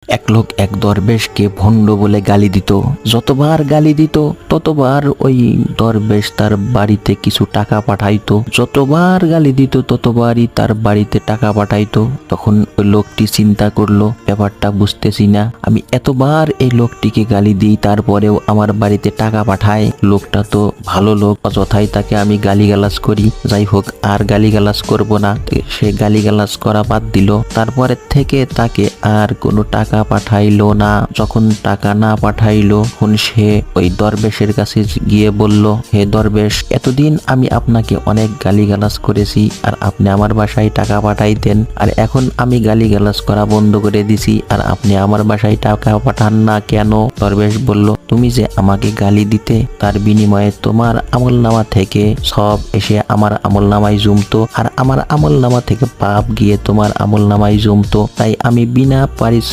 এক লোক এক দরবেশকে ভণ্ড বলে গালি দিত। যতবার গালি দিত ততবার ওই দরবেশ তার বাড়িতে কিছু টাকা পাঠাইতো। যতবার গালি দিত ততবারই তার বাড়িতে টাকা পাঠাইতো। তখন ওই লোকটি চিন্তা করলো, ব্যাপারটা বুঝতেছি না, আমি এতবার এই লোকটিকে গালি দিই তারপরেও আমার বাড়িতে টাকা পাঠায়। লোকটা তো ভালো লোক, অযথাই তাকে আমি গালিগালাজ করি। যাই হোক, আর গালিগালাজ করব না। সে গালিগালাজ করা বাদ দিল। তারপরে থেকে তাকে আর কোনো টাকা পাঠাইলো না। যখন টাকা না পাঠাইলো, তখন সে ওই দরবেশের কাছে গিয়ে বলল, হে দরবেশ, এতদিন আমি আপনাকে অনেক গালিগালাজ করেছি আর আপনি আমার বাসায় টাকা পাঠাইতেন, আর এখন আমি গালিগালাজ করা বন্ধ করে দিছি আর আপনি আমার বাসায় টাকা পাঠান না কেন? দরবেশ বলল, তুমি যে আমাকে গালি দিতে, তার বিনিময়ে তোমার আমলনামা থেকে সব এসে আমার আমলনামায় জমতো, আর আমার আমলনামা থেকে পাপ গিয়ে তোমার আমলনামায় জমতো। তাই আমি বিনা পারিশ্রমিক